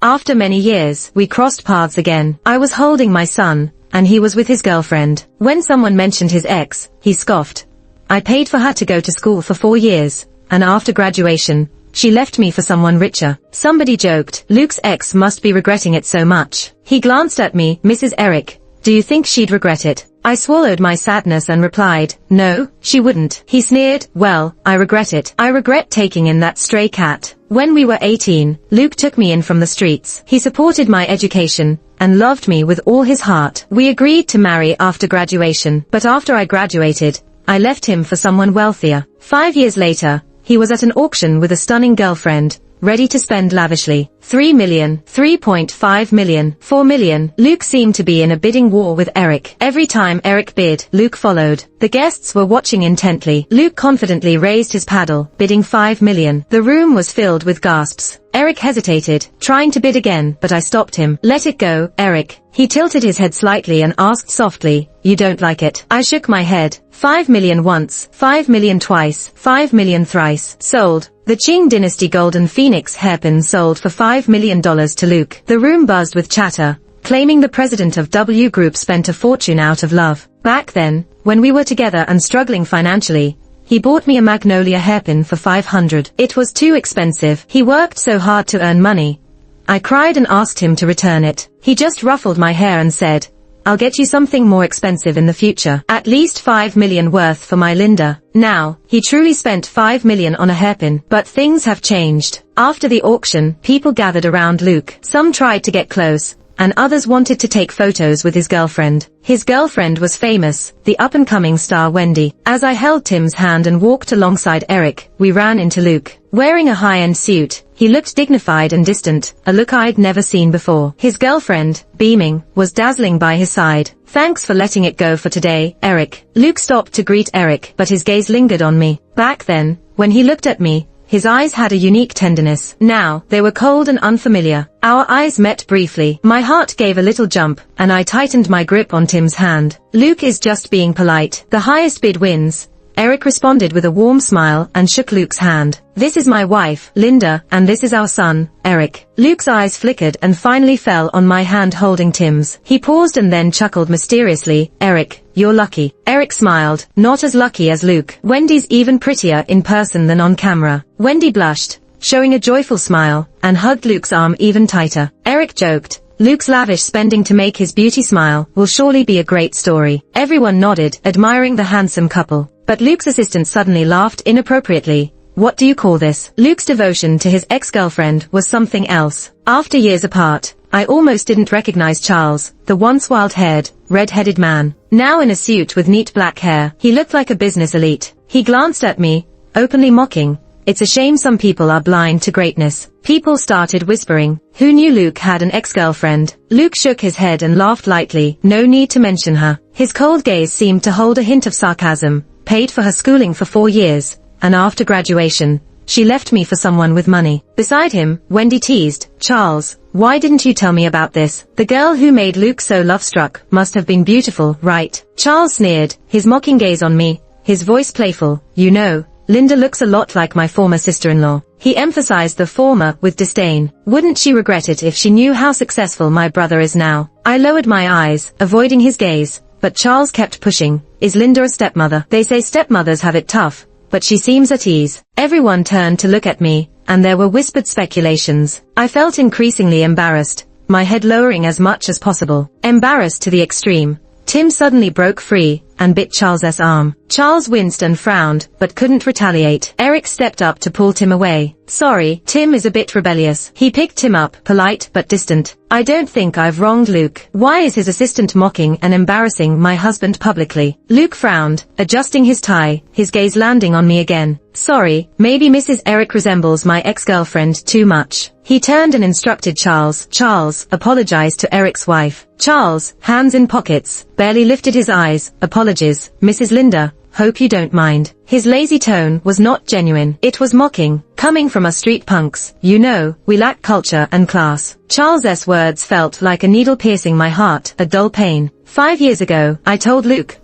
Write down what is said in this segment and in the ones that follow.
After many years, we crossed paths again. I was holding my son, and he was with his girlfriend. When someone mentioned his ex, he scoffed. I paid for her to go to school for 4 years, and after graduation, she left me for someone richer. Somebody joked, Luke's ex must be regretting it so much. He glanced at me, Mrs. Eric, do you think she'd regret it? I swallowed my sadness and replied, no, she wouldn't. He sneered, well, I regret it. I regret taking in that stray cat. When we were 18, Luke took me in from the streets. He supported my education, and loved me with all his heart. We agreed to marry after graduation, but after I graduated, I left him for someone wealthier. 5 years later, he was at an auction with a stunning girlfriend, ready to spend lavishly. 3 million, 3.5 million, 4 million. Luke seemed to be in a bidding war with Eric. Every time Eric bid, Luke followed. The guests were watching intently. Luke confidently raised his paddle, bidding 5 million. The room was filled with gasps. Eric hesitated, trying to bid again, but I stopped him. Let it go, Eric. He tilted his head slightly and asked softly, you don't like it? I shook my head. 5 million once, 5 million twice, 5 million thrice. Sold. The Qing Dynasty Golden Phoenix hairpin sold for $5 million to Luke. The room buzzed with chatter, claiming the president of W Group spent a fortune out of love. Back then, when we were together and struggling financially, he bought me a magnolia hairpin for $500. It was too expensive. He worked so hard to earn money. I cried and asked him to return it. He just ruffled my hair and said, I'll get you something more expensive in the future. At least 5 million worth for my Linda. Now, he truly spent 5 million on a hairpin. But things have changed. After the auction, people gathered around Luke. Some tried to get close, and others wanted to take photos with his girlfriend. His girlfriend was famous, the up-and-coming star Wendy. As I held Tim's hand and walked alongside Eric, we ran into Luke. Wearing a high-end suit, he looked dignified and distant, a look I'd never seen before. His girlfriend, beaming, was dazzling by his side. Thanks for letting it go for today, Eric. Luke stopped to greet Eric, but his gaze lingered on me. Back then, when he looked at me, his eyes had a unique tenderness. Now, they were cold and unfamiliar. Our eyes met briefly. My heart gave a little jump, and I tightened my grip on Tim's hand. Luke is just being polite. The highest bid wins. Eric responded with a warm smile and shook Luke's hand. This is my wife, Linda, and this is our son, Eric. Luke's eyes flickered and finally fell on my hand holding Tim's. He paused and then chuckled mysteriously. Eric, you're lucky. Eric smiled, not as lucky as Luke. Wendy's even prettier in person than on camera. Wendy blushed, showing a joyful smile, and hugged Luke's arm even tighter. Eric joked, Luke's lavish spending to make his beauty smile will surely be a great story. Everyone nodded, admiring the handsome couple. But Luke's assistant suddenly laughed inappropriately. What do you call this? Luke's devotion to his ex-girlfriend was something else. After years apart, I almost didn't recognize Charles, the once wild-haired, red-headed man. Now in a suit with neat black hair, he looked like a business elite. He glanced at me, openly mocking. It's a shame some people are blind to greatness. People started whispering. Who knew Luke had an ex-girlfriend? Luke shook his head and laughed lightly. No need to mention her. His cold gaze seemed to hold a hint of sarcasm. Paid for her schooling for 4 years, and after graduation, she left me for someone with money. Beside him, Wendy teased, Charles, why didn't you tell me about this? The girl who made Luke so love-struck must have been beautiful, right? Charles sneered, his mocking gaze on me, his voice playful. You know, Linda looks a lot like my former sister-in-law. He emphasized the former with disdain. Wouldn't she regret it if she knew how successful my brother is now? I lowered my eyes, avoiding his gaze, but Charles kept pushing. Is Linda a stepmother? They say stepmothers have it tough, but she seems at ease. Everyone turned to look at me, and there were whispered speculations. I felt increasingly embarrassed, my head lowering as much as possible. Embarrassed to the extreme. Tim suddenly broke free, and bit Charles's arm. Charles winced and frowned, but couldn't retaliate. Eric stepped up to pull Tim away. Sorry, Tim is a bit rebellious. He picked Tim up, polite but distant. I don't think I've wronged Luke. Why is his assistant mocking and embarrassing my husband publicly? Luke frowned, adjusting his tie, his gaze landing on me again. Sorry, maybe Mrs. Eric resembles my ex-girlfriend too much. He turned and instructed Charles. Charles apologized to Eric's wife. Charles, hands in pockets, barely lifted his eyes. Apologies, Mrs. Linda. hope you don't mind. His lazy tone was not genuine. It was mocking, coming from us street punks. You know, we lack culture and class. Charles's words felt like a needle piercing my heart, a dull pain. 5 years ago, I told Luke,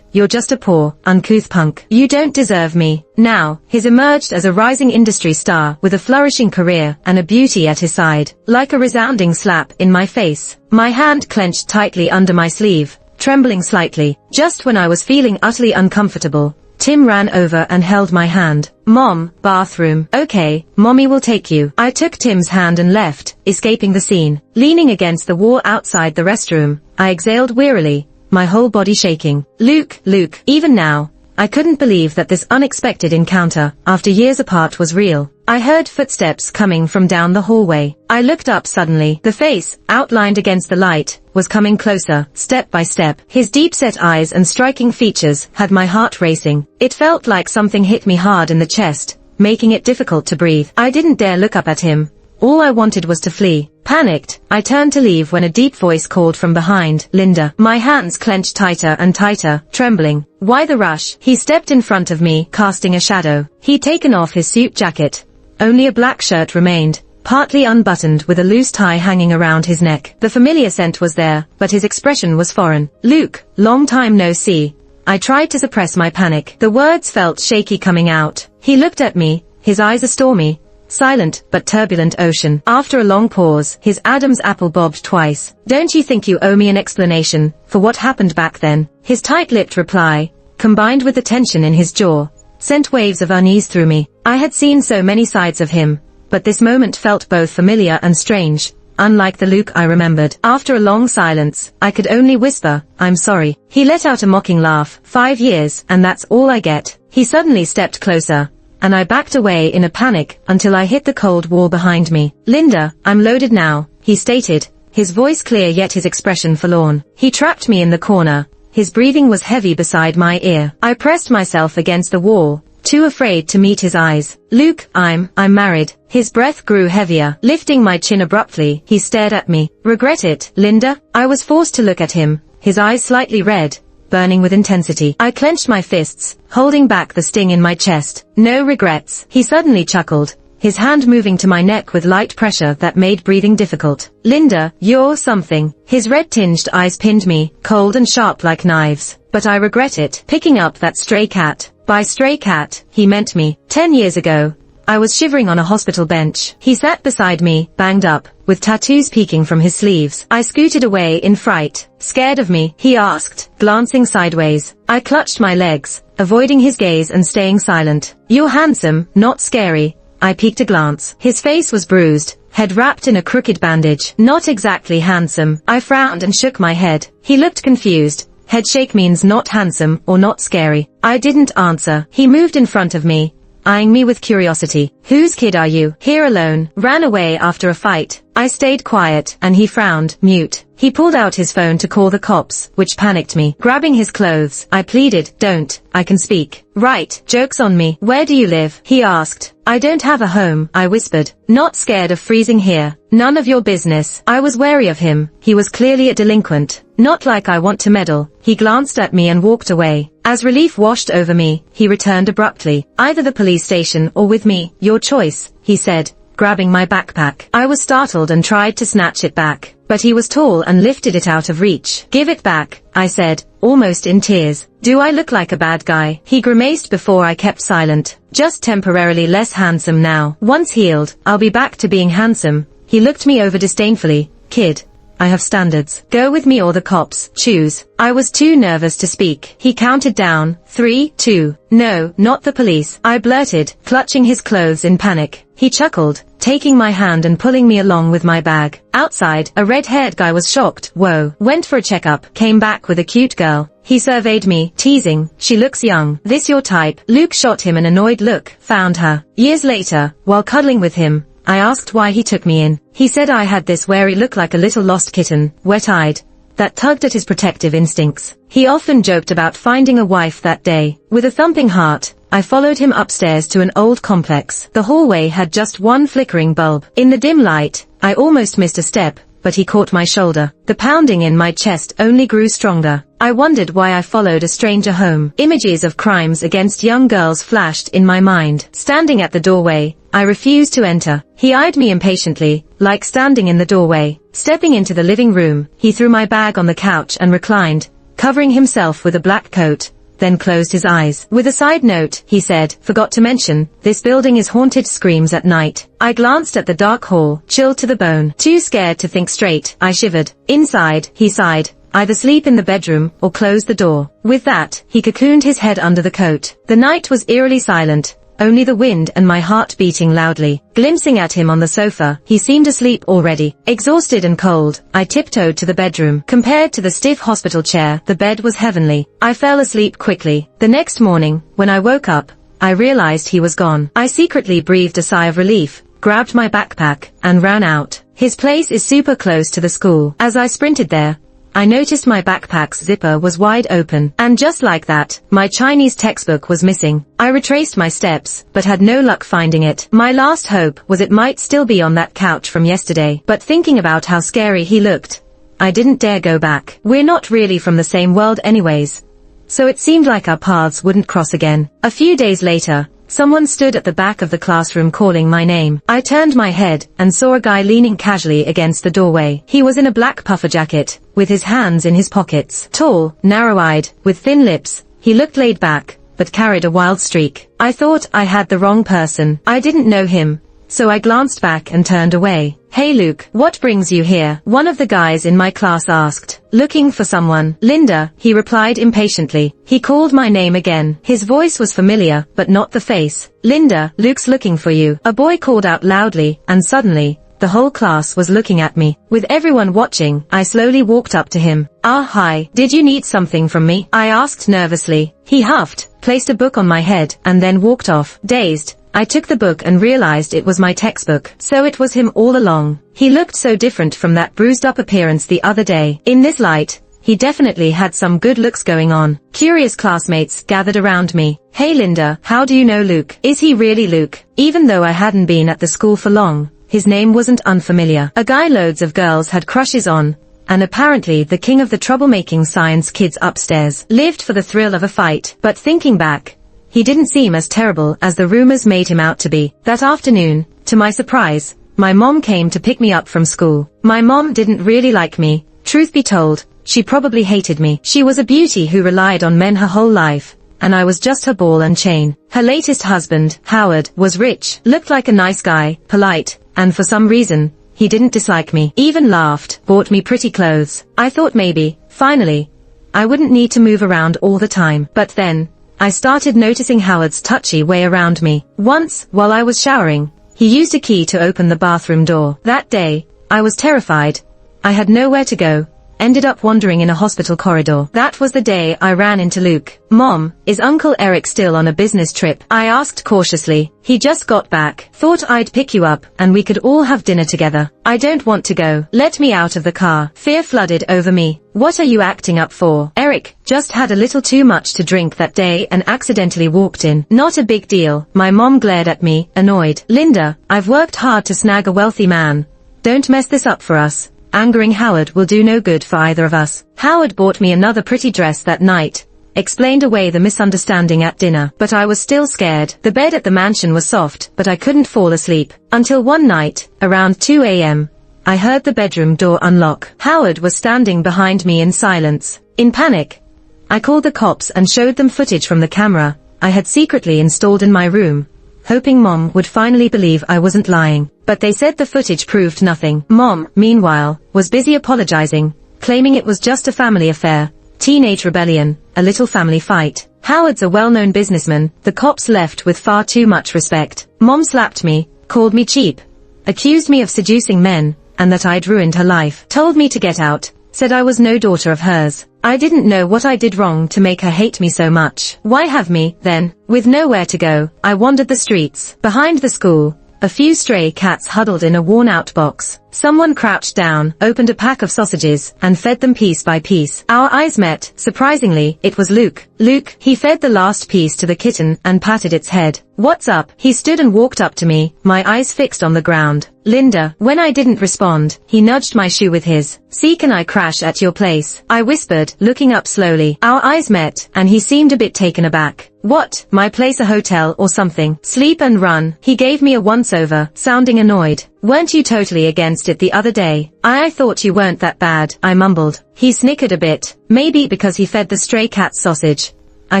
you're just a poor, uncouth punk. You don't deserve me. Now, he's emerged as a rising industry star with a flourishing career and a beauty at his side. Like a resounding slap in my face, my hand clenched tightly under my sleeve, trembling slightly. Just when I was feeling utterly uncomfortable, Tim ran over and held my hand. Mom, bathroom. Okay, Mommy will take you. I took Tim's hand and left, escaping the scene. Leaning against the wall outside the restroom, I exhaled wearily, my whole body shaking. Luke. Even now, I couldn't believe that this unexpected encounter, after years apart, was real. I heard footsteps coming from down the hallway. I looked up suddenly. The face, outlined against the light, was coming closer, step by step. His deep-set eyes and striking features had my heart racing. It felt like something hit me hard in the chest, making it difficult to breathe. I didn't dare look up at him. All I wanted was to flee. Panicked, I turned to leave when a deep voice called from behind, Linda. My hands clenched tighter and tighter, trembling. Why the rush? He stepped in front of me, casting a shadow. He'd taken off his suit jacket. Only a black shirt remained, partly unbuttoned with a loose tie hanging around his neck. The familiar scent was there, but his expression was foreign. Luke, long time no see. I tried to suppress my panic. The words felt shaky coming out. He looked at me, his eyes a stormy, silent but turbulent ocean. After a long pause, his Adam's apple bobbed twice. Don't you think you owe me an explanation for what happened back then? His tight-lipped reply, combined with the tension in his jaw, sent waves of unease through me. I had seen so many sides of him, but this moment felt both familiar and strange, unlike the Luke I remembered. After a long silence, I could only whisper, I'm sorry. He let out a mocking laugh. 5 years, and that's all I get. He suddenly stepped closer, and I backed away in a panic until I hit the cold wall behind me. Linda, I'm loaded now, he stated, his voice clear yet his expression forlorn. He trapped me in the corner. His breathing was heavy beside my ear. I pressed myself against the wall, too afraid to meet his eyes. Luke, I'm married. His breath grew heavier. Lifting my chin abruptly, he stared at me. Regret it, Linda? I was forced to look at him, his eyes slightly red, burning with intensity. I clenched my fists, holding back the sting in my chest. No regrets. He suddenly chuckled, his hand moving to my neck with light pressure that made breathing difficult. Linda, you're something. His red-tinged eyes pinned me, cold and sharp like knives. But I regret it. Picking up that stray cat. By stray cat, he meant me. 10 years ago, I was shivering on a hospital bench. He sat beside me, banged up, with tattoos peeking from his sleeves. I scooted away in fright. Scared of me? He asked, glancing sideways. I clutched my legs, avoiding his gaze and staying silent. You're handsome, not scary. I peeked a glance. His face was bruised, head wrapped in a crooked bandage. Not exactly handsome. I frowned and shook my head. He looked confused. Headshake means not handsome or not scary. I didn't answer. He moved in front of me, eyeing me with curiosity. Whose kid are you? Here alone. Ran away after a fight. I stayed quiet, and he frowned, mute. He pulled out his phone to call the cops, which panicked me. Grabbing his clothes, I pleaded, don't, I can speak. Right, joke's on me. Where do you live? He asked. I don't have a home, I whispered. Not scared of freezing here. None of your business. I was wary of him. He was clearly a delinquent. Not like I want to meddle. He glanced at me and walked away. As relief washed over me, he returned abruptly. Either the police station or with me, your choice, he said, grabbing my backpack. I was startled and tried to snatch it back, but he was tall and lifted it out of reach. Give it back, I said, almost in tears. Do I look like a bad guy? He grimaced before I kept silent. Just temporarily less handsome now. Once healed, I'll be back to being handsome. He looked me over disdainfully. Kid, I have standards. Go with me or the cops. Choose. I was too nervous to speak. He counted down. 3, 2. No, not the police, I blurted, clutching his clothes in panic. He chuckled, taking my hand and pulling me along with my bag. Outside, a red-haired guy was shocked. Whoa. Went for a checkup. Came back with a cute girl. He surveyed me, teasing. She looks young. This your type? Luke shot him an annoyed look. Found her. Years later, while cuddling with him, I asked why he took me in. He said I had this wary look like a little lost kitten, wet-eyed, that tugged at his protective instincts. He often joked about finding a wife that day. With a thumping heart, I followed him upstairs to an old complex. The hallway had just one flickering bulb. In the dim light, I almost missed a step, but he caught my shoulder. The pounding in my chest only grew stronger. I wondered why I followed a stranger home. Images of crimes against young girls flashed in my mind. Standing at the doorway, I refused to enter. He eyed me impatiently, like standing in the doorway. Stepping into the living room, he threw my bag on the couch and reclined, covering himself with a black coat, then closed his eyes. With a side note, he said, forgot to mention, this building is haunted, screams at night. I glanced at the dark hall, chilled to the bone. Too scared to think straight, I shivered. Inside, he sighed, either sleep in the bedroom or close the door. With that, he cocooned his head under the coat. The night was eerily silent, only the wind and my heart beating loudly. Glimpsing at him on the sofa, he seemed asleep already. Exhausted and cold, I tiptoed to the bedroom. Compared to the stiff hospital chair, the bed was heavenly. I fell asleep quickly. The next morning, when I woke up, I realized he was gone. I secretly breathed a sigh of relief, grabbed my backpack, and ran out. His place is super close to the school. As I sprinted there, I noticed my backpack's zipper was wide open, and just like that, my Chinese textbook was missing. I retraced my steps, but had no luck finding it. My last hope was it might still be on that couch from yesterday, but thinking about how scary he looked, I didn't dare go back. We're not really from the same world anyways, so it seemed like our paths wouldn't cross again. A few days later, someone stood at the back of the classroom calling my name. I turned my head and saw a guy leaning casually against the doorway. He was in a black puffer jacket, with his hands in his pockets. Tall, narrow-eyed, with thin lips, he looked laid back, but carried a wild streak. I thought I had the wrong person. I didn't know him, so I glanced back and turned away. Hey Luke, what brings you here? One of the guys in my class asked. Looking for someone. Linda, he replied impatiently. He called my name again. His voice was familiar, but not the face. Linda, Luke's looking for you. A boy called out loudly, and suddenly, the whole class was looking at me. With everyone watching, I slowly walked up to him. Hi, did you need something from me? I asked nervously. He huffed, placed a book on my head, and then walked off. Dazed, I took the book and realized it was my textbook. So it was him all along. He looked so different from that bruised-up appearance the other day. In this light, he definitely had some good looks going on. Curious classmates gathered around me. Hey Linda, how do you know Luke? Is he really Luke? Even though I hadn't been at the school for long, his name wasn't unfamiliar. A guy loads of girls had crushes on, and apparently the king of the troublemaking science kids upstairs lived for the thrill of a fight. But thinking back, he didn't seem as terrible as the rumors made him out to be. That afternoon, to my surprise, my mom came to pick me up from school. My mom didn't really like me. Truth be told, she probably hated me. She was a beauty who relied on men her whole life, and I was just her ball and chain. Her latest husband, Howard, was rich, looked like a nice guy, polite, and for some reason, he didn't dislike me. Even laughed, bought me pretty clothes. I thought maybe, finally, I wouldn't need to move around all the time. But then, I started noticing Howard's touchy way around me. Once, while I was showering, he used a key to open the bathroom door. That day, I was terrified. I had nowhere to go. Ended up wandering in a hospital corridor. That was the day I ran into Luke. Mom, is Uncle Eric still on a business trip? I asked cautiously. He just got back. Thought I'd pick you up, and we could all have dinner together. I don't want to go. Let me out of the car. Fear flooded over me. What are you acting up for? Eric just had a little too much to drink that day and accidentally walked in. Not a big deal. My mom glared at me, annoyed. Linda, I've worked hard to snag a wealthy man. Don't mess this up for us. Angering Howard will do no good for either of us. Howard bought me another pretty dress that night, explained away the misunderstanding at dinner, but I was still scared. The bed at the mansion was soft, but I couldn't fall asleep. Until one night, around 2 a.m., I heard the bedroom door unlock. Howard was standing behind me in silence. In panic, I called the cops and showed them footage from the camera I had secretly installed in my room, hoping Mom would finally believe I wasn't lying. But they said the footage proved nothing. Mom, meanwhile, was busy apologizing, claiming it was just a family affair, teenage rebellion, a little family fight. Howard's a well-known businessman. The cops left with far too much respect. Mom slapped me, called me cheap, accused me of seducing men, and that I'd ruined her life. Told me to get out, said I was no daughter of hers. I didn't know what I did wrong to make her hate me so much. Why have me, then? With nowhere to go, I wandered the streets. Behind the school, a few stray cats huddled in a worn-out box. Someone crouched down, opened a pack of sausages, and fed them piece by piece. Our eyes met. Surprisingly, it was Luke. Luke, he fed the last piece to the kitten and patted its head. What's up? He stood and walked up to me, my eyes fixed on the ground. Linda, when I didn't respond, he nudged my shoe with his. See, can I crash at your place? I whispered, looking up slowly. Our eyes met, and he seemed a bit taken aback. What, my place a hotel or something? Sleep and run. He gave me a once-over, sounding annoyed. Weren't you totally against it the other day? I thought you weren't that bad, I mumbled. He snickered a bit. Maybe because he fed the stray cat sausage. I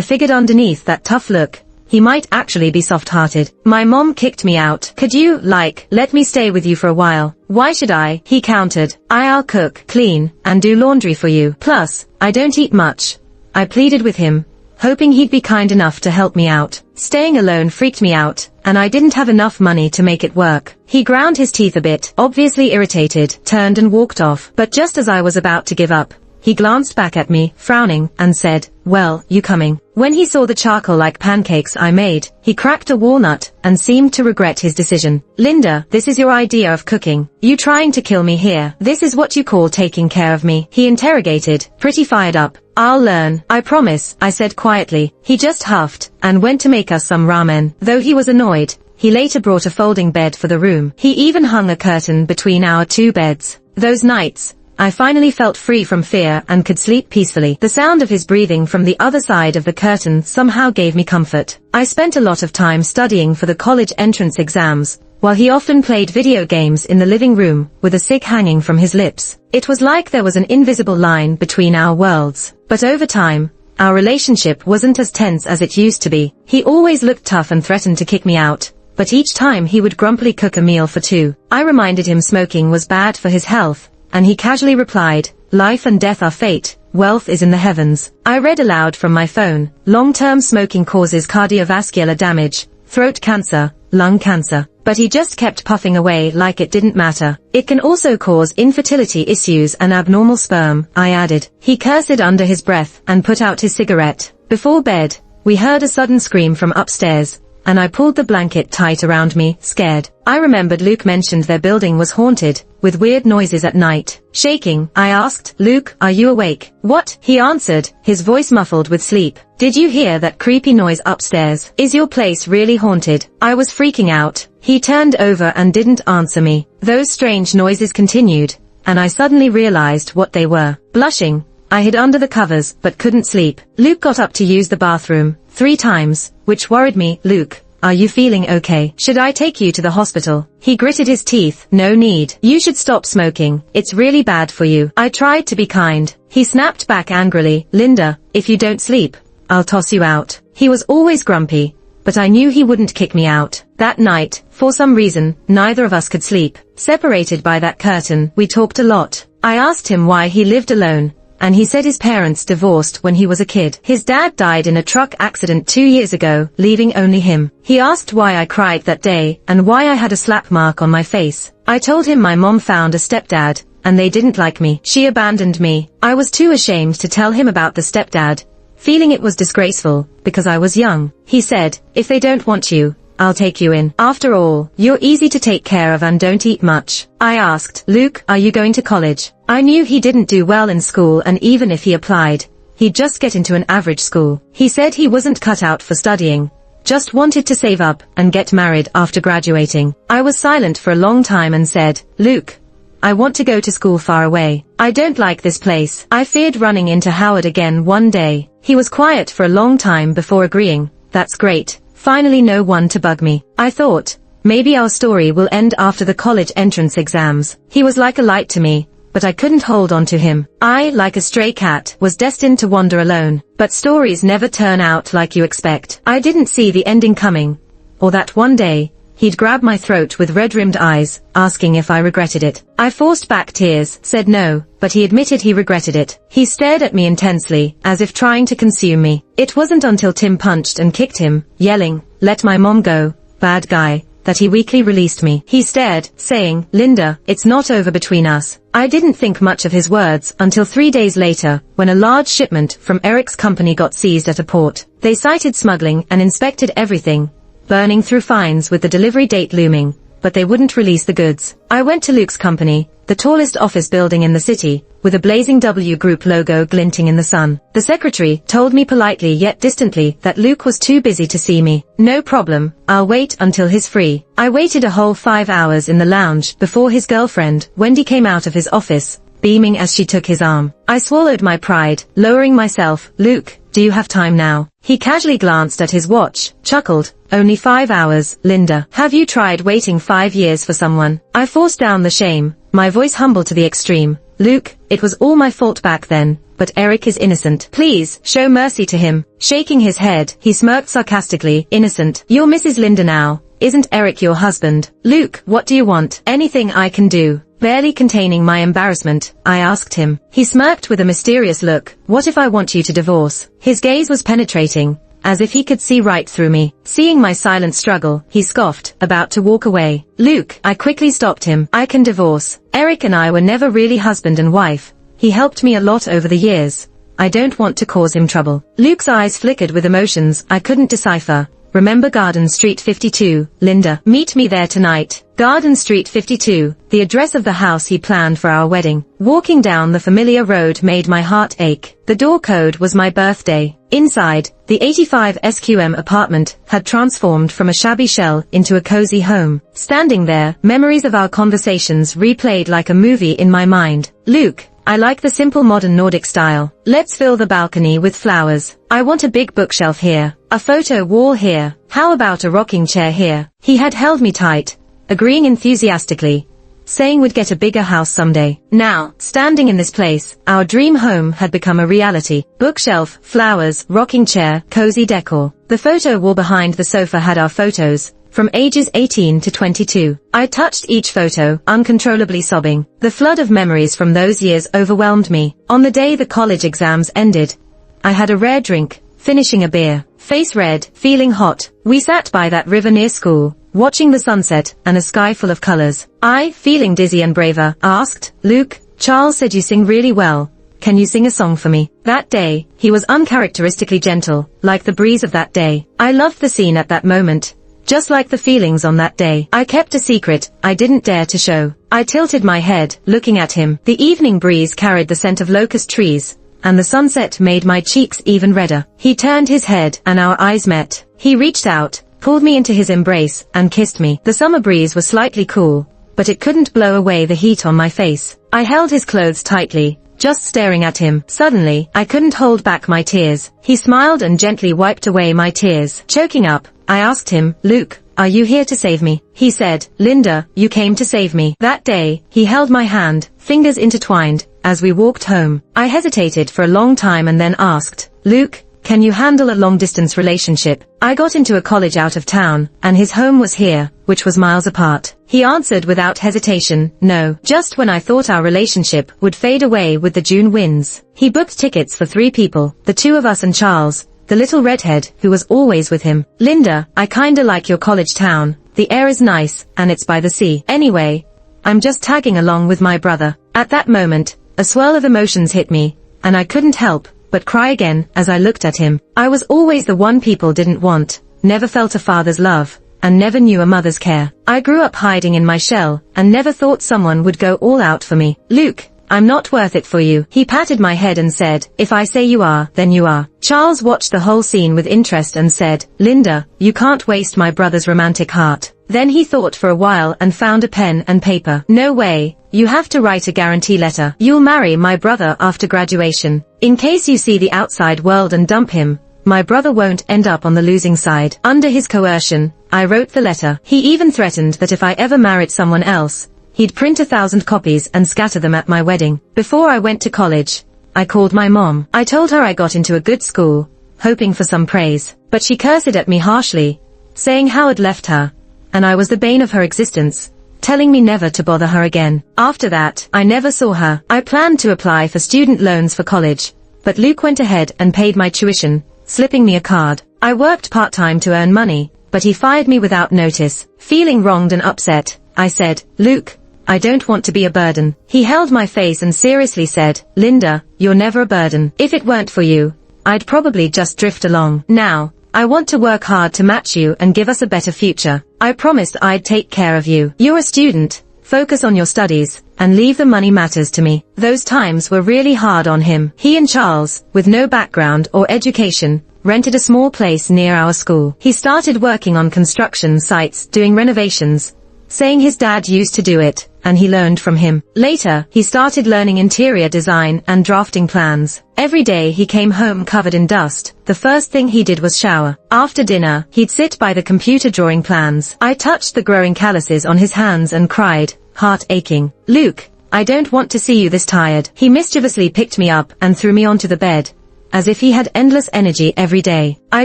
figured underneath that tough look, he might actually be soft-hearted. My mom kicked me out. Could you, let me stay with you for a while? Why should I? He countered. I'll cook, clean, and do laundry for you. Plus, I don't eat much. I pleaded with him, hoping he'd be kind enough to help me out. Staying alone freaked me out, and I didn't have enough money to make it work. He ground his teeth a bit, obviously irritated, turned and walked off. But just as I was about to give up, he glanced back at me, frowning, and said, well, you coming? When he saw the charcoal-like pancakes I made, he cracked a walnut, and seemed to regret his decision. Linda, this is your idea of cooking. You trying to kill me here? This is what you call taking care of me? He interrogated, pretty fired up. I'll learn, I promise, I said quietly. He just huffed, and went to make us some ramen. Though he was annoyed, he later brought a folding bed for the room. He even hung a curtain between our two beds. Those nights, I finally felt free from fear and could sleep peacefully. The sound of his breathing from the other side of the curtain somehow gave me comfort. I spent a lot of time studying for the college entrance exams, while he often played video games in the living room, with a cig hanging from his lips. It was like there was an invisible line between our worlds. But over time, our relationship wasn't as tense as it used to be. He always looked tough and threatened to kick me out, but each time he would grumpily cook a meal for two. I reminded him smoking was bad for his health, and he casually replied, life and death are fate, wealth is in the heavens. I read aloud from my phone, long-term smoking causes cardiovascular damage, throat cancer, lung cancer. But he just kept puffing away like it didn't matter. It can also cause infertility issues and abnormal sperm, I added. He cursed under his breath and put out his cigarette. Before bed, we heard a sudden scream from upstairs, and I pulled the blanket tight around me, scared. I remembered Luke mentioned their building was haunted, with weird noises at night. Shaking, I asked, Luke, are you awake? What? He answered, his voice muffled with sleep. Did you hear that creepy noise upstairs? Is your place really haunted? I was freaking out. He turned over and didn't answer me. Those strange noises continued, and I suddenly realized what they were. Blushing, I hid under the covers but couldn't sleep. Luke got up to use the bathroom 3 times, which worried me. Luke, are you feeling okay? Should I take you to the hospital? He gritted his teeth. No need. You should stop smoking. It's really bad for you. I tried to be kind. He snapped back angrily. Linda, if you don't sleep, I'll toss you out. He was always grumpy, but I knew he wouldn't kick me out. That night, for some reason, neither of us could sleep. Separated by that curtain, we talked a lot. I asked him why he lived alone, and he said his parents divorced when he was a kid. His dad died in a truck accident 2 years ago, leaving only him. He asked why I cried that day, and why I had a slap mark on my face. I told him my mom found a stepdad, and they didn't like me. She abandoned me. I was too ashamed to tell him about the stepdad, feeling it was disgraceful, because I was young. He said, if they don't want you, I'll take you in. After all, you're easy to take care of and don't eat much. I asked, Luke, are you going to college? I knew he didn't do well in school, and even if he applied, he'd just get into an average school. He said he wasn't cut out for studying, just wanted to save up and get married after graduating. I was silent for a long time and said, Luke, I want to go to school far away. I don't like this place. I feared running into Howard again one day. He was quiet for a long time before agreeing, that's great. Finally no one to bug me. I thought, maybe our story will end after the college entrance exams. He was like a light to me, but I couldn't hold on to him. I, like a stray cat, was destined to wander alone. But stories never turn out like you expect. I didn't see the ending coming, or that one day, he'd grab my throat with red-rimmed eyes, asking if I regretted it. I forced back tears, said no, but he admitted he regretted it. He stared at me intensely, as if trying to consume me. It wasn't until Tim punched and kicked him, yelling, let my mom go, bad guy, that he weakly released me. He stared, saying, Linda, it's not over between us. I didn't think much of his words until 3 days later, when a large shipment from Eric's company got seized at a port. They cited smuggling and inspected everything, burning through fines with the delivery date looming. but they wouldn't release the goods. I went to Luke's company, the tallest office building in the city, with a blazing W Group logo glinting in the sun. The secretary told me politely yet distantly that Luke was too busy to see me. No problem, I'll wait until he's free. I waited a whole 5 hours in the lounge before his girlfriend, Wendy, came out of his office, beaming as she took his arm. I swallowed my pride, lowering myself. Luke, do you have time now? He casually glanced at his watch, chuckled. Only 5 hours, Linda. Have you tried waiting 5 years for someone? I forced down the shame, my voice humble to the extreme. Luke, it was all my fault back then, but Eric is innocent. Please, show mercy to him. Shaking his head, he smirked sarcastically. Innocent? You're Mrs. Linda now. Isn't Eric your husband? Luke, what do you want? Anything I can do. Barely containing my embarrassment, I asked him. He smirked with a mysterious look. What if I want you to divorce? His gaze was penetrating, as if he could see right through me. Seeing my silent struggle, he scoffed, about to walk away. Luke, I quickly stopped him. I can divorce. Eric and I were never really husband and wife. He helped me a lot over the years. I don't want to cause him trouble. Luke's eyes flickered with emotions I couldn't decipher. Remember Garden Street 52, Linda? Meet me there tonight. Garden Street 52, the address of the house he planned for our wedding. Walking down the familiar road made my heart ache. The door code was my birthday. Inside, the 85 SQM apartment had transformed from a shabby shell into a cozy home. Standing there, memories of our conversations replayed like a movie in my mind. Luke, I like the simple modern Nordic style. Let's fill the balcony with flowers. I want a big bookshelf here. A photo wall here. How about a rocking chair here? He had held me tight, agreeing enthusiastically, saying we'd get a bigger house someday. Now, standing in this place, our dream home had become a reality. Bookshelf, flowers, rocking chair, cozy decor. The photo wall behind the sofa had our photos, from ages 18 to 22. I touched each photo, uncontrollably sobbing. The flood of memories from those years overwhelmed me. On the day the college exams ended, I had a rare drink, finishing a beer. Face red, feeling hot. We sat by that river near school, watching the sunset and a sky full of colors. I, feeling dizzy and braver, asked, Luke, Charles said you sing really well. Can you sing a song for me? That day, he was uncharacteristically gentle, like the breeze of that day. I loved the scene at that moment. Just like the feelings on that day. I kept a secret I didn't dare to show. I tilted my head, looking at him. The evening breeze carried the scent of locust trees, and the sunset made my cheeks even redder. He turned his head, and our eyes met. He reached out, pulled me into his embrace, and kissed me. The summer breeze was slightly cool, but it couldn't blow away the heat on my face. I held his clothes tightly, just staring at him. Suddenly, I couldn't hold back my tears. He smiled and gently wiped away my tears. Choking up, I asked him, Luke, are you here to save me? He said, Linda, you came to save me. That day, he held my hand, fingers intertwined, as we walked home. I hesitated for a long time and then asked, Luke, can you handle a long-distance relationship? I got into a college out of town, and his home was here, which was miles apart. He answered without hesitation, no. Just when I thought our relationship would fade away with the June winds, he booked tickets for 3 people, the 2 of us and Charles, the little redhead who was always with him. Linda, I kinda like your college town. The air is nice, and it's by the sea. Anyway, I'm just tagging along with my brother. At that moment, a swirl of emotions hit me, and I couldn't help but cry again as I looked at him. I was always the one people didn't want, never felt a father's love, and never knew a mother's care. I grew up hiding in my shell, and never thought someone would go all out for me. Luke, I'm not worth it for you. He patted my head and said, if I say you are, then you are. Charles watched the whole scene with interest and said, Linda, you can't waste my brother's romantic heart. Then he thought for a while and found a pen and paper. No way. You have to write a guarantee letter. You'll marry my brother after graduation. In case you see the outside world and dump him, my brother won't end up on the losing side. Under his coercion, I wrote the letter. He even threatened that if I ever married someone else, he'd print 1,000 copies and scatter them at my wedding. Before I went to college, I called my mom. I told her I got into a good school, hoping for some praise. But she cursed at me harshly, saying how I'd left her, and I was the bane of her existence, telling me never to bother her again. After that, I never saw her. I planned to apply for student loans for college, but Luke went ahead and paid my tuition, slipping me a card. I worked part-time to earn money, but he fired me without notice. Feeling wronged and upset, I said, Luke, I don't want to be a burden. He held my face and seriously said, Linda, you're never a burden. If it weren't for you, I'd probably just drift along. Now, I want to work hard to match you and give us a better future. I promised I'd take care of you. You're a student. Focus on your studies, and leave the money matters to me. Those times were really hard on him. He and Charles, with no background or education, rented a small place near our school. He started working on construction sites doing renovations, saying his dad used to do it, and he learned from him. Later, he started learning interior design and drafting plans. Every day he came home covered in dust. The first thing he did was shower. After dinner, he'd sit by the computer drawing plans. I touched the growing calluses on his hands and cried, heart aching, "Luke, I don't want to see you this tired." He mischievously picked me up and threw me onto the bed, as if he had endless energy every day. I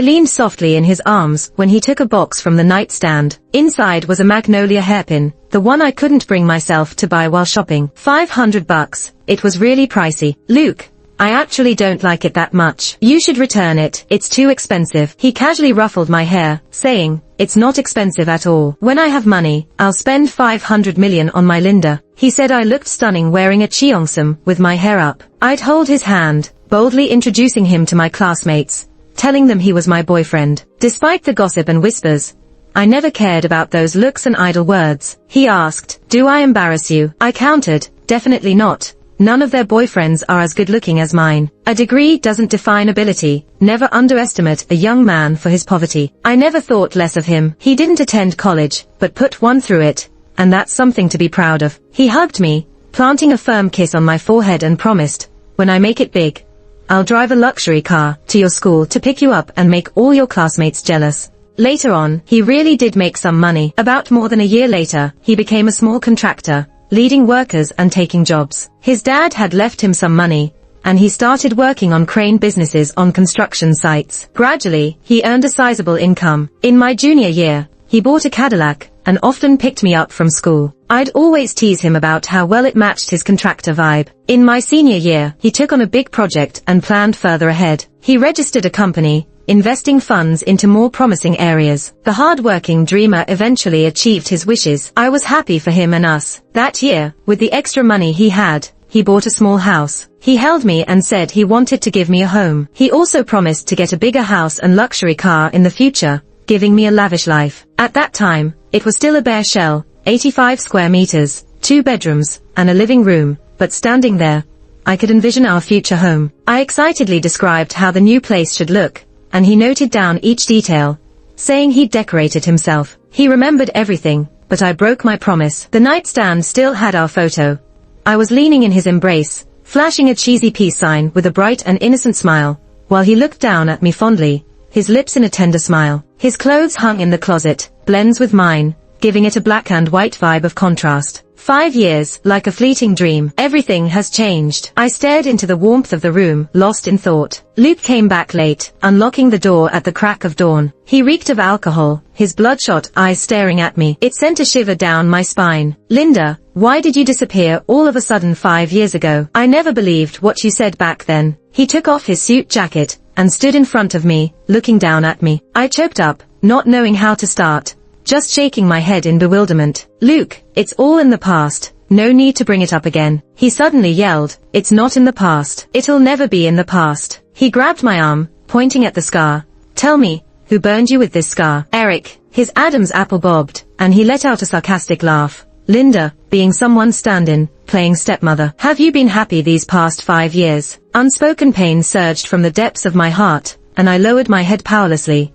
leaned softly in his arms when he took a box from the nightstand. Inside was a magnolia hairpin, the one I couldn't bring myself to buy while shopping. $500. It was really pricey. "Luke, I actually don't like it that much. You should return it. It's too expensive." He casually ruffled my hair, saying, "It's not expensive at all. When I have money, I'll spend 500 million on my Linda." He said I looked stunning wearing a cheongsam with my hair up. I'd hold his hand, boldly introducing him to my classmates, telling them he was my boyfriend. Despite the gossip and whispers, I never cared about those looks and idle words. He asked, "Do I embarrass you?" I countered, "Definitely not. None of their boyfriends are as good looking as mine." A degree doesn't define ability. Never underestimate a young man for his poverty. I never thought less of him. He didn't attend college, but put one through it, and that's something to be proud of. He hugged me, planting a firm kiss on my forehead, and promised, "When I make it big, I'll drive a luxury car to your school to pick you up and make all your classmates jealous." Later on, he really did make some money. About more than a year later, he became a small contractor, leading workers and taking jobs. His dad had left him some money, and he started working on crane businesses on construction sites. Gradually, he earned a sizable income. In my junior year, he bought a Cadillac, and often picked me up from school. I'd always tease him about how well it matched his contractor vibe. In my senior year, he took on a big project and planned further ahead. He registered a company, investing funds into more promising areas. The hard-working dreamer eventually achieved his wishes. I was happy for him and us. That year, with the extra money he had, he bought a small house. He held me and said he wanted to give me a home. He also promised to get a bigger house and luxury car in the future, giving me a lavish life. At that time, it was still a bare shell, 85 square meters, 2 bedrooms, and a living room, but standing there, I could envision our future home. I excitedly described how the new place should look, and he noted down each detail, saying he'd decorated himself. He remembered everything, but I broke my promise. The nightstand still had our photo. I was leaning in his embrace, flashing a cheesy peace sign with a bright and innocent smile, while he looked down at me fondly, his lips in a tender smile. His clothes hung in the closet, blends with mine, giving it a black and white vibe of contrast. 5 years, like a fleeting dream. Everything has changed. I stared into the warmth of the room, lost in thought. Luke came back late, unlocking the door at the crack of dawn. He reeked of alcohol, his bloodshot eyes staring at me. It sent a shiver down my spine. "Linda, why did you disappear all of a sudden 5 years ago?" "I never believed what you said back then." He took off his suit jacket and stood in front of me, looking down at me. I choked up, not knowing how to start, just shaking my head in bewilderment. "Luke, it's all in the past. No need to bring it up again." He suddenly yelled, "It's not in the past. It'll never be in the past." He grabbed my arm, pointing at the scar. "Tell me, who burned you with this scar?" "Eric." His Adam's apple bobbed, and he let out a sarcastic laugh. "Linda, being someone's stand-in, playing stepmother. Have you been happy these past 5 years?" Unspoken pain surged from the depths of my heart, and I lowered my head powerlessly.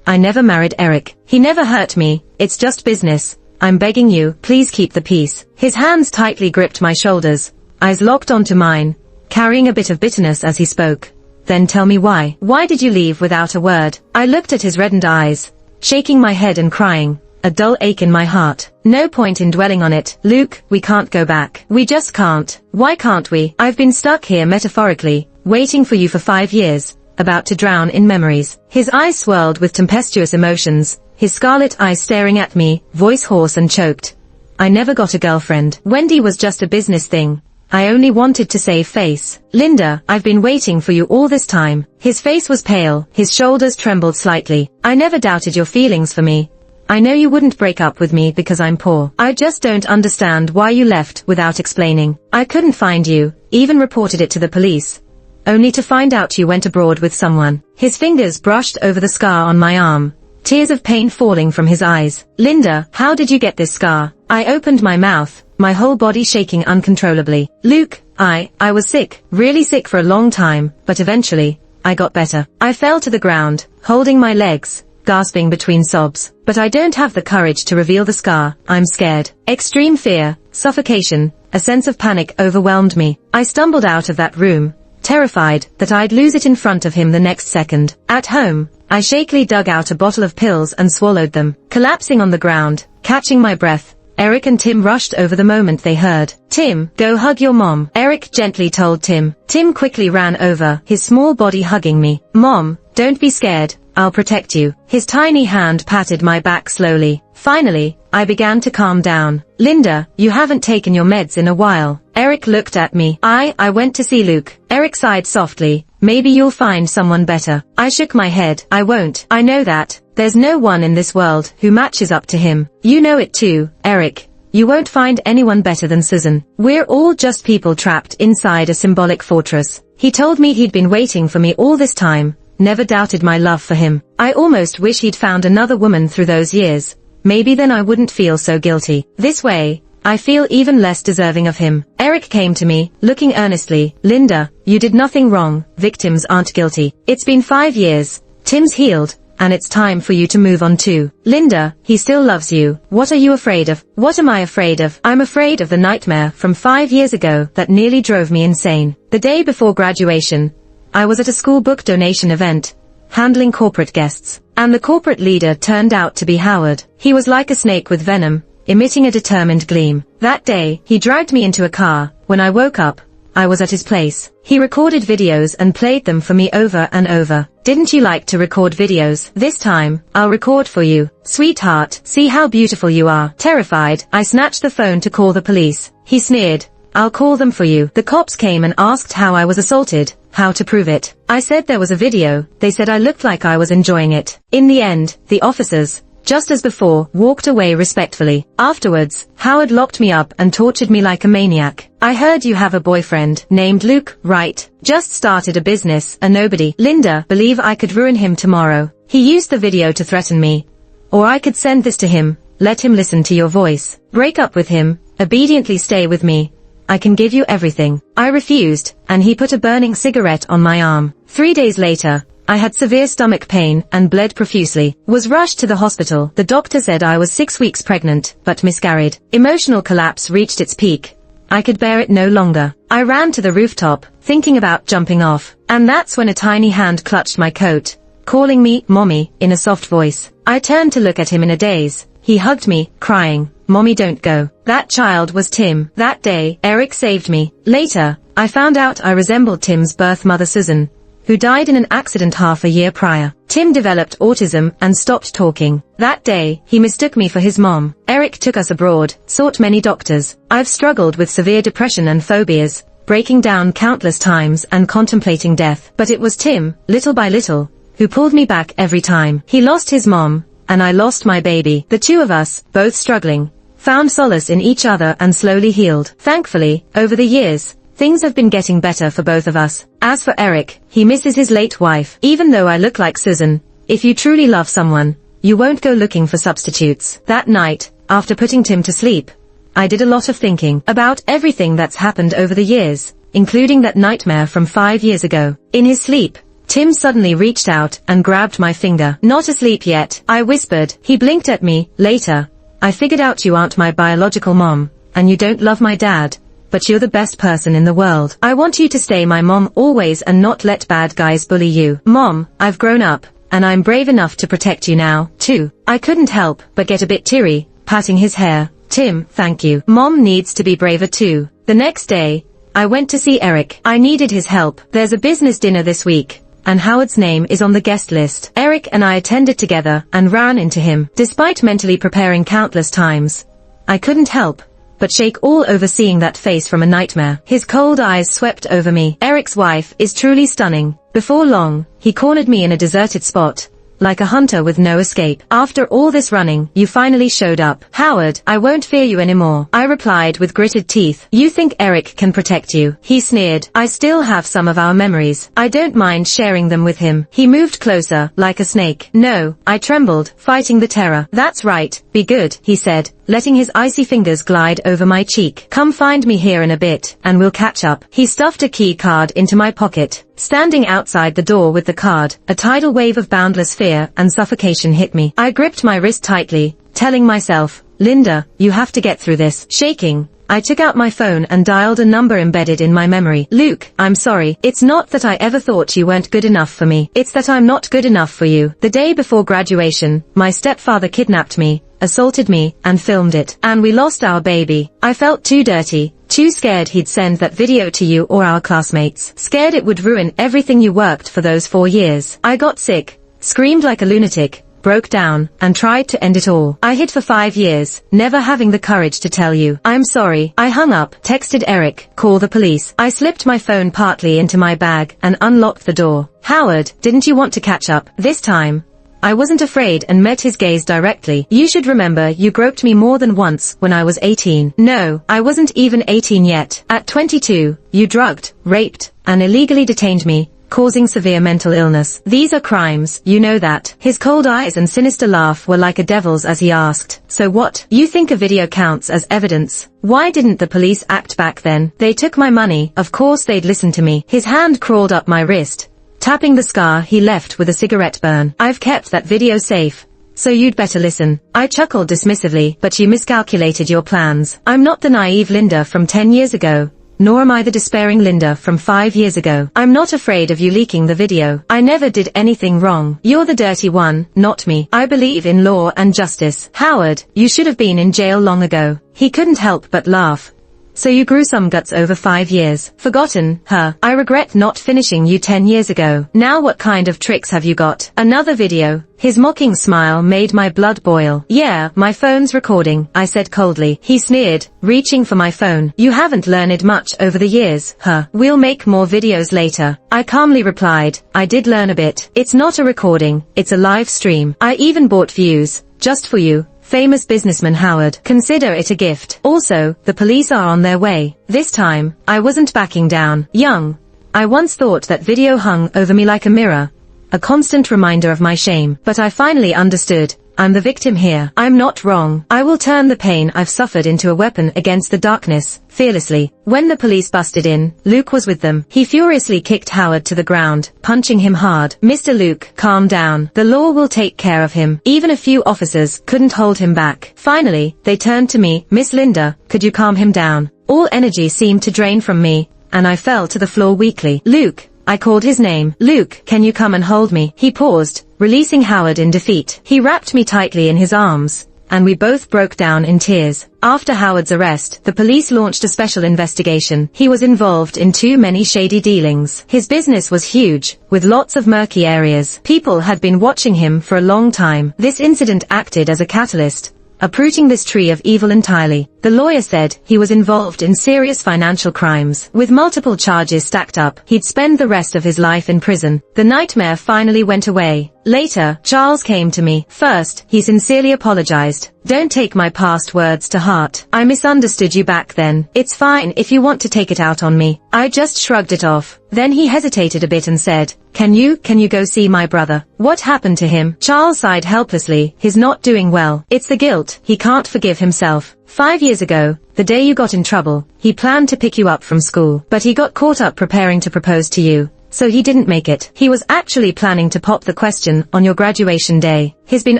I never married Eric. He never hurt me. It's just business. I'm begging you, please keep the peace. His hands tightly gripped my shoulders, eyes locked onto mine, carrying a bit of bitterness as he spoke. "Then tell me why. Why did you leave without a word?" I looked at his reddened eyes, shaking my head and crying, a dull ache in my heart. "No point in dwelling on it, Luke. We can't go back. We just can't." "Why can't we? I've been stuck here metaphorically, waiting for you for 5 years. About to drown in memories." His eyes swirled with tempestuous emotions, his scarlet eyes staring at me, voice hoarse and choked. "I never got a girlfriend. Wendy was just a business thing. I only wanted to save face. Linda, I've been waiting for you all this time." His face was pale, his shoulders trembled slightly. "I never doubted your feelings for me. I know you wouldn't break up with me because I'm poor. I just don't understand why you left without explaining. I couldn't find you, even reported it to the police. only to find out you went abroad with someone. His fingers brushed over the scar on my arm, tears of pain falling from his eyes. Linda, how did you get this scar? I opened my mouth, my whole body shaking uncontrollably. Luke, I was sick, really sick for a long time, but eventually, I got better. I fell to the ground, holding my legs, gasping between sobs. But I don't have the courage to reveal the scar. I'm scared. Extreme fear, suffocation, a sense of panic overwhelmed me. I stumbled out of that room, terrified that I'd lose it in front of him the next second. At home, I shakily dug out a bottle of pills and swallowed them. Collapsing on the ground, catching my breath, Eric and Tim rushed over the moment they heard. Tim, go hug your mom, Eric gently told Tim. Tim quickly ran over, his small body hugging me. Mom, don't be scared, I'll protect you. His tiny hand patted my back slowly. Finally, I began to calm down. Linda, you haven't taken your meds in a while. Eric looked at me. I went to see Luke. Eric sighed softly. Maybe you'll find someone better. I shook my head. I won't. I know that. There's no one in this world who matches up to him. You know it too, Eric. You won't find anyone better than Susan. We're all just people trapped inside a symbolic fortress. He told me he'd been waiting for me all this time, never doubted my love for him. I almost wish he'd found another woman through those years. Maybe then I wouldn't feel so guilty. This way, I feel even less deserving of him. Eric came to me, looking earnestly. Linda, you did nothing wrong. Victims aren't guilty. It's been 5 years. Tim's healed, and it's time for you to move on too. Linda, he still loves you. What are you afraid of? What am I afraid of? I'm afraid of the nightmare from 5 years ago that nearly drove me insane. The day before graduation, I was at a school book donation event, handling corporate guests, and the corporate leader turned out to be Howard. He was like a snake with venom, emitting a determined gleam. That day, he dragged me into a car. When I woke up, I was at his place. He recorded videos and played them for me over and over. Didn't you like to record videos? This time, I'll record for you. Sweetheart, see how beautiful you are. Terrified, I snatched the phone to call the police. He sneered. I'll call them for you. The cops came and asked how I was assaulted, how to prove it. I said there was a video. They said I looked like I was enjoying it. In the end, the officers, just as before, walked away respectfully. Afterwards, Howard locked me up and tortured me like a maniac. I heard you have a boyfriend named Luke, right? Just started a business, a nobody. Linda, believe I could ruin him tomorrow. He used the video to threaten me. Or I could send this to him, let him listen to your voice. Break up with him, obediently stay with me. I can give you everything. I refused, and he put a burning cigarette on my arm. 3 days later, I had severe stomach pain and bled profusely. Was rushed to the hospital. The doctor said I was 6 weeks pregnant, but miscarried. Emotional collapse reached its peak. I could bear it no longer. I ran to the rooftop, thinking about jumping off. And that's when a tiny hand clutched my coat, calling me, Mommy, in a soft voice. I turned to look at him in a daze. He hugged me, crying, Mommy, don't go. That child was Tim. That day, Eric saved me. Later, I found out I resembled Tim's birth mother Susan, who died in an accident half a year prior. Tim developed autism and stopped talking. That day, he mistook me for his mom. Eric took us abroad, sought many doctors. I've struggled with severe depression and phobias, breaking down countless times and contemplating death. But it was Tim, little by little, who pulled me back every time. He lost his mom, and I lost my baby. The two of us, both struggling, found solace in each other and slowly healed. Thankfully, over the years, things have been getting better for both of us. As for Eric, he misses his late wife. Even though I look like Susan, if you truly love someone, you won't go looking for substitutes. That night, after putting Tim to sleep, I did a lot of thinking about everything that's happened over the years, including that nightmare from 5 years ago. In his sleep, Tim suddenly reached out and grabbed my finger. Not asleep yet, I whispered. He blinked at me. Later, I figured out you aren't my biological mom, and you don't love my dad, but you're the best person in the world. I want you to stay my mom always and not let bad guys bully you. Mom, I've grown up, and I'm brave enough to protect you now, too. I couldn't help but get a bit teary, patting his hair. Tim, thank you. Mom needs to be braver too. The next day, I went to see Eric. I needed his help. There's a business dinner this week, and Howard's name is on the guest list. Eric and I attended together and ran into him. Despite mentally preparing countless times, I couldn't help but shake all over seeing that face from a nightmare. His cold eyes swept over me. Eric's wife is truly stunning. Before long, he cornered me in a deserted spot, like a hunter with no escape. After all this running, you finally showed up. Howard, I won't fear you anymore, I replied with gritted teeth. You think Eric can protect you? He sneered. I still have some of our memories. I don't mind sharing them with him. He moved closer, like a snake. No, I trembled, fighting the terror. That's right, be good, he said, letting his icy fingers glide over my cheek. Come find me here in a bit, and we'll catch up. He stuffed a key card into my pocket. Standing outside the door with the card, a tidal wave of boundless fear and suffocation hit me. I gripped my wrist tightly, telling myself, Linda, you have to get through this. Shaking, I took out my phone and dialed a number embedded in my memory. Luke, I'm sorry. It's not that I ever thought you weren't good enough for me. It's that I'm not good enough for you. The day before graduation, my stepfather kidnapped me, assaulted me, and filmed it. And we lost our baby. I felt too dirty, too scared he'd send that video to you or our classmates. Scared it would ruin everything you worked for those 4 years. I got sick, screamed like a lunatic, broke down, and tried to end it all. I hid for 5 years, never having the courage to tell you. I'm sorry. I hung up, texted Eric, call the police. I slipped my phone partly into my bag and unlocked the door. Howard, didn't you want to catch up? This time, I wasn't afraid and met his gaze directly. You should remember you groped me more than once when I was 18. No, I wasn't even 18 yet. At 22, you drugged, raped, and illegally detained me, causing severe mental illness. These are crimes, you know that. His cold eyes and sinister laugh were like a devil's as he asked, so what? You think a video counts as evidence? Why didn't the police act back then? They took my money, of course they'd listen to me. His hand crawled up my wrist, tapping the scar he left with a cigarette burn. I've kept that video safe, so you'd better listen. I chuckled dismissively, but you miscalculated your plans. I'm not the naive Linda from 10 years ago, nor am I the despairing Linda from 5 years ago. I'm not afraid of you leaking the video. I never did anything wrong. You're the dirty one, not me. I believe in law and justice. Howard, you should have been in jail long ago. He couldn't help but laugh. So you grew some guts over 5 years. Forgotten, huh? I regret not finishing you 10 years ago. Now what kind of tricks have you got? Another video. His mocking smile made my blood boil. Yeah, my phone's recording, I said coldly. He sneered, reaching for my phone. You haven't learned much over the years, huh? We'll make more videos later. I calmly replied, I did learn a bit. It's not a recording, it's a live stream. I even bought views, just for you. Famous businessman Howard. Consider it a gift. Also, the police are on their way. This time, I wasn't backing down. Young, I once thought that video hung over me like a mirror, a constant reminder of my shame. But I finally understood. I'm the victim here. I'm not wrong. I will turn the pain I've suffered into a weapon against the darkness, fearlessly. When the police busted in, Luke was with them. He furiously kicked Howard to the ground, punching him hard. Mr. Luke, calm down. The law will take care of him. Even a few officers couldn't hold him back. Finally, they turned to me. Miss Linda, could you calm him down? All energy seemed to drain from me, and I fell to the floor weakly. Luke, I called his name. Luke, can you come and hold me? He paused, releasing Howard in defeat. He wrapped me tightly in his arms, and we both broke down in tears. After Howard's arrest, the police launched a special investigation. He was involved in too many shady dealings. His business was huge, with lots of murky areas. People had been watching him for a long time. This incident acted as a catalyst, uprooting this tree of evil entirely. The lawyer said he was involved in serious financial crimes. With multiple charges stacked up, he'd spend the rest of his life in prison. The nightmare finally went away. Later, Charles came to me. First, he sincerely apologized. Don't take my past words to heart. I misunderstood you back then. It's fine if you want to take it out on me. I just shrugged it off. Then he hesitated a bit and said, Can you go see my brother? What happened to him? Charles sighed helplessly. He's not doing well. It's the guilt. He can't forgive himself. 5 years ago, the day you got in trouble, he planned to pick you up from school, but he got caught up preparing to propose to you, so he didn't make it. He was actually planning to pop the question on your graduation day. He's been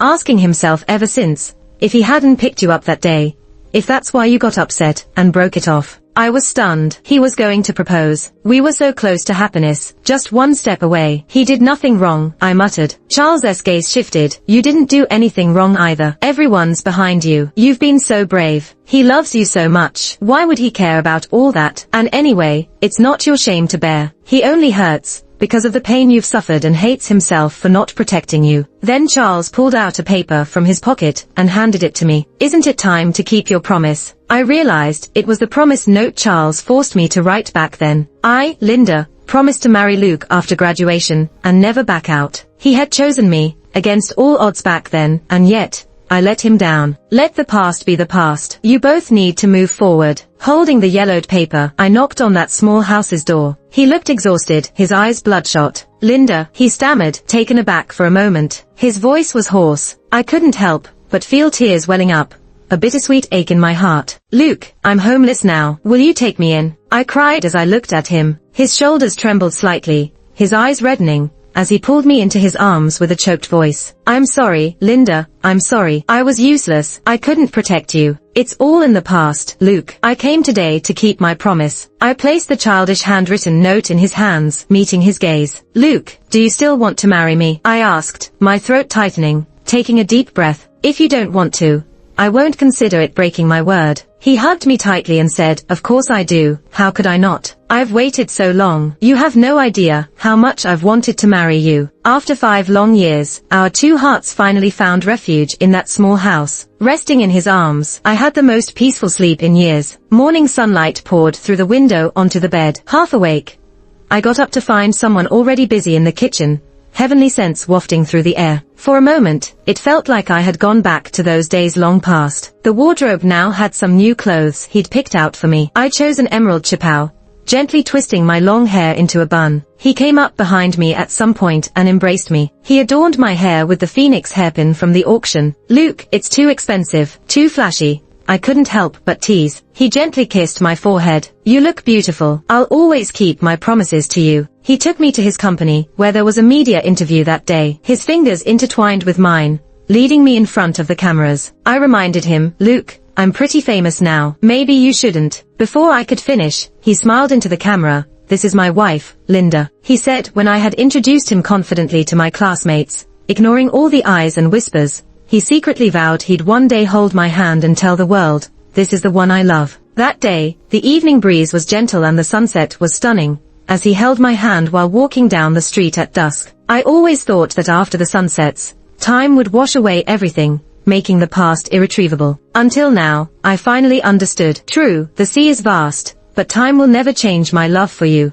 asking himself ever since, if he hadn't picked you up that day, if that's why you got upset and broke it off. I was stunned. He was going to propose. We were so close to happiness, just one step away. He did nothing wrong, I muttered. Charles's gaze shifted. You didn't do anything wrong either. Everyone's behind you. You've been so brave. He loves you so much. Why would he care about all that? And anyway, it's not your shame to bear. He only hurts because of the pain you've suffered and hates himself for not protecting you. Then Charles pulled out a paper from his pocket and handed it to me. Isn't it time to keep your promise? I realized it was the promise note Charles forced me to write back then. Linda, promised to marry Luke after graduation and never back out. He had chosen me, against all odds back then, and yet, I let him down. Let the past be the past. You both need to move forward. Holding the yellowed paper, I knocked on that small house's door. He looked exhausted, his eyes bloodshot. Linda, he stammered, taken aback for a moment. His voice was hoarse. I couldn't help but feel tears welling up, a bittersweet ache in my heart. Luke, I'm homeless now. Will you take me in? I cried as I looked at him. His shoulders trembled slightly, his eyes reddening, as he pulled me into his arms with a choked voice. I'm sorry, Linda, I'm sorry. I was useless. I couldn't protect you. It's all in the past, Luke. I came today to keep my promise. I placed the childish handwritten note in his hands, meeting his gaze. Luke, do you still want to marry me? I asked, my throat tightening, taking a deep breath. If you don't want to, I won't consider it breaking my word. He hugged me tightly and said, of course I do. How could I not? I've waited so long. You have no idea how much I've wanted to marry you. After 5 long years, our 2 hearts finally found refuge in that small house. Resting in his arms, I had the most peaceful sleep in years. Morning sunlight poured through the window onto the bed. Half awake, I got up to find someone already busy in the kitchen, heavenly scents wafting through the air. For a moment, it felt like I had gone back to those days long past. The wardrobe now had some new clothes he'd picked out for me. I chose an emerald chapeau, gently twisting my long hair into a bun. He came up behind me at some point and embraced me. He adorned my hair with the phoenix hairpin from the auction. Luke, it's too expensive, too flashy. I couldn't help but tease. He gently kissed my forehead. You look beautiful. I'll always keep my promises to you. He took me to his company, where there was a media interview that day. His fingers intertwined with mine, leading me in front of the cameras. I reminded him, Luke, I'm pretty famous now. Maybe you shouldn't. Before I could finish, he smiled into the camera. This is my wife, Linda, he said when I had introduced him confidently to my classmates. Ignoring all the eyes and whispers, he secretly vowed he'd one day hold my hand and tell the world, this is the one I love. That day, the evening breeze was gentle and the sunset was stunning, as he held my hand while walking down the street at dusk. I always thought that after the sunsets, time would wash away everything, making the past irretrievable. Until now, I finally understood. True, the sea is vast, but time will never change my love for you.